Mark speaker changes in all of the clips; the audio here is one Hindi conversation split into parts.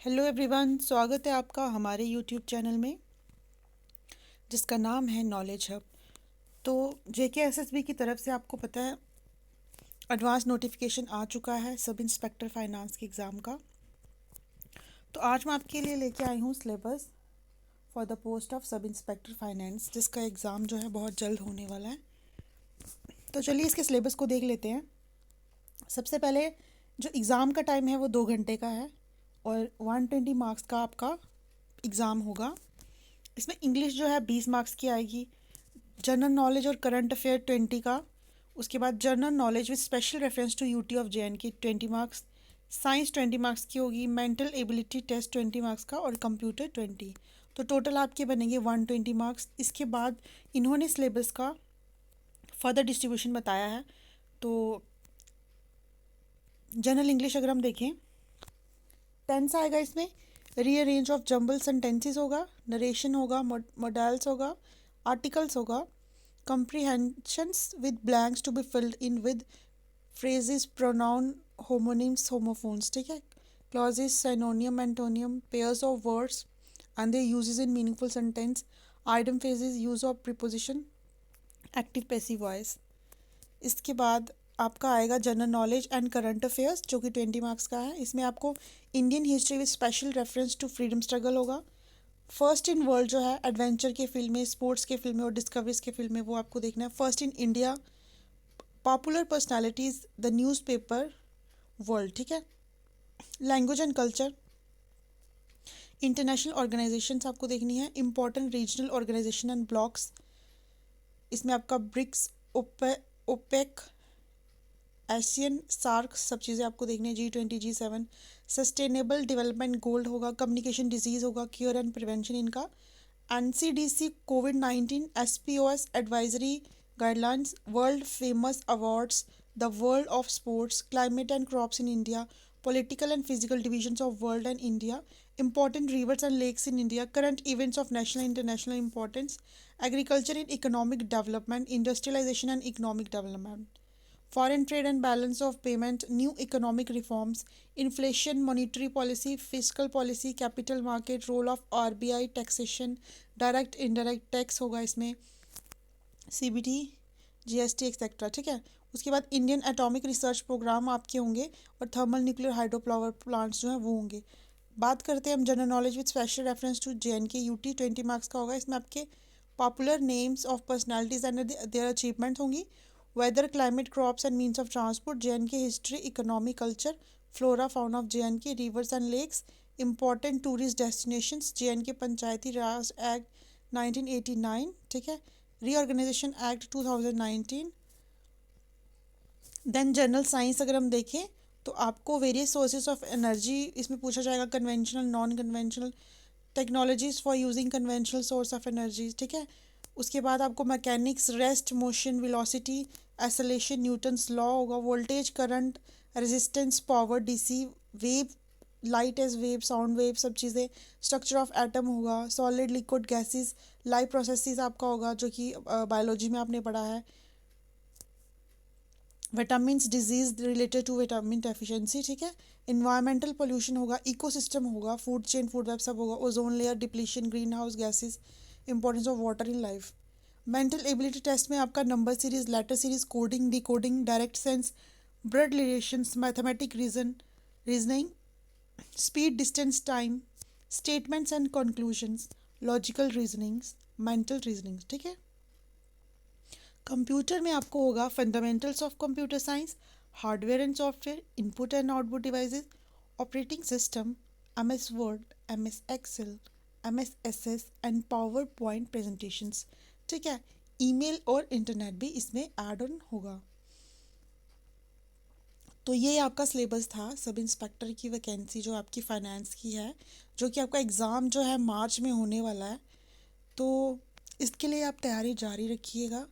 Speaker 1: हेलो एवरीवन, स्वागत है आपका हमारे यूट्यूब चैनल में जिसका नाम है नॉलेज हब। तो जेके एसएसबी की तरफ से आपको पता है एडवांस नोटिफिकेशन आ चुका है सब इंस्पेक्टर फाइनेंस के एग्ज़ाम का। तो आज मैं आपके लिए लेके आई हूँ syllabus for the post of sub inspector finance, जिसका एग्ज़ाम जो है बहुत जल्द होने वाला है। तो चलिए इसके सिलेबस को देख लेते हैं। सबसे पहले जो एग्ज़ाम का टाइम है वो 2 घंटे का है और 120 मार्क्स का आपका एग्ज़ाम होगा। इसमें इंग्लिश जो है 20 मार्क्स की आएगी, जनरल नॉलेज और करंट अफेयर 20 का, उसके बाद general knowledge with special reference to UT of J N K 20 marks, science 20 marks की होगी, मेंटल एबिलिटी टेस्ट 20 मार्क्स का और कंप्यूटर 20। तो टोटल आपके बनेंगे 120 मार्क्स। इसके बाद इन्होंने सिलेबस का फर्दर डिस्ट्रीब्यूशन बताया है। तो जनरल इंग्लिश अगर हम देखें, टेंस आएगा इसमें, रीअरेंज ऑफ जम्बल सेंटेंसेस होगा, नरेशन होगा, मॉडल्स होगा, आर्टिकल्स होगा, comprehensions with blanks to be filled in with phrases, pronoun, homonyms, homophones, ठीक है, clauses, synonym, antonym, pairs of words and their uses in meaningful sentence, item phrases, use of preposition, active passive voice। इसके बाद आपका आएगा general knowledge and current affairs जो कि 20 मार्क्स का है। इसमें आपको Indian history with special reference to freedom struggle होगा, फर्स्ट इन वर्ल्ड जो है एडवेंचर के फील्ड में, स्पोर्ट्स के फील्ड में और डिस्कवरीज के फील्ड में वो आपको देखना है, first in India, popular personalities the newspaper world, ठीक है, language and culture, international organisations आपको देखनी है, important regional organisation and blocs, इसमें आपका ब्रिक्स, ओपेक, एशियन, सार्क, सब चीज़ें आपको देखनी है, G20, G7, sustainable development gold होगा, कम्युनिकेशन डिजीज़ होगा, क्योर एंड प्रिवेंशन इनका, NCDC covid, SPOS advisory guidelines, world famous awards, the world of sports, climate and crops in India, political and physical divisions of world and India, important rivers and lakes in India, current events of national and international importance, agriculture and economic development, industrialization and economic development, foreign trade and balance of payment, new economic reforms, inflation, monetary policy, fiscal policy, capital market, role of RBI, taxation, direct indirect tax होगा इसमें, CBT, GST एक्सेट्रा, ठीक है। उसके बाद इंडियन एटॉमिक रिसर्च प्रोग्राम आपके होंगे और thermal nuclear hydro power plants जो हैं वो होंगे। बात करते हैं हम general knowledge with special reference to JNK UT 20 marks का होगा। इसमें आपके popular names of personalities and their achievement होंगी, weather, climate, crops and means of transport, JNK history, economy, culture, flora fauna of JNK, rivers and lakes, important tourist destinations, JNK panchayati raj act 1989, ठीक है, reorganisation act 2019। Then general science अगर हम देखें तो आपको वेरियस सोर्सेज ऑफ एनर्जी इसमें पूछा जाएगा, conventional, non conventional, technologies for using conventional source of energy, ठीक है। उसके बाद आपको mechanics, rest, motion, velocity, acceleration, Newton's law होगा, voltage, current, resistance, power, DC, wave, light as wave, sound wave, सब चीज़ें, स्ट्रक्चर ऑफ एटम होगा, solid, liquid, gases, life processes आपका होगा जो कि बायोलॉजी में आपने पढ़ा है, vitamin disease related to vitamin deficiency, ठीक है, इन्वायरमेंटल पोल्यूशन होगा, इकोसिस्टम होगा, फूड चेन, फूड वेब सब होगा, ozone layer, depletion, green house gases, importance of water in life. Mental ability test में आपका number series, letter series, coding, decoding, direct sense, blood relations, mathematic reasoning, speed, distance, time, statements and conclusions, logical reasonings, mental reasonings, ठीक है। कंप्यूटर में आपको होगा fundamentals of computer science, hardware and software, input and output devices, operating system, MS word, MS Excel, MS SS and power point presentations, ठीक है। ईमेल और इंटरनेट भी इसमें ऐड ऑन होगा। तो ये आपका सिलेबस था सब इंस्पेक्टर की वैकेंसी जो आपकी फाइनेंस की है, जो कि आपका एग्ज़ाम जो है मार्च में होने वाला है। तो इसके लिए आप तैयारी जारी रखिएगा।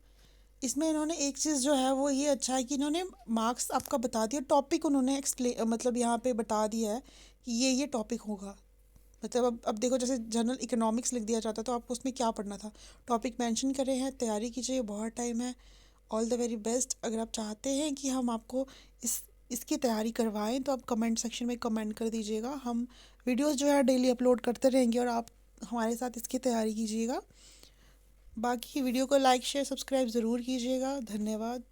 Speaker 1: इसमें इन्होंने एक चीज़ जो है वो ये अच्छा है कि इन्होंने मार्क्स आपका बता दिया, टॉपिक उन्होंने एक्सप्लेन मतलब यहाँ पे बता दिया है कि ये टॉपिक होगा। मतलब अब देखो, जैसे जनरल इकोनॉमिक्स लिख दिया जाता तो आपको उसमें क्या पढ़ना था, टॉपिक मेंशन करे हैं, तैयारी कीजिए, बहुत टाइम है। All the very best. अगर आप चाहते हैं कि हम आपको इस इसकी तैयारी करवाएं तो आप कमेंट सेक्शन में कमेंट कर दीजिएगा। हम वीडियोस जो है डेली अपलोड करते रहेंगे और आप हमारे साथ इसकी तैयारी कीजिएगा। बाकी वीडियो को लाइक शेयर सब्सक्राइब ज़रूर कीजिएगा। धन्यवाद।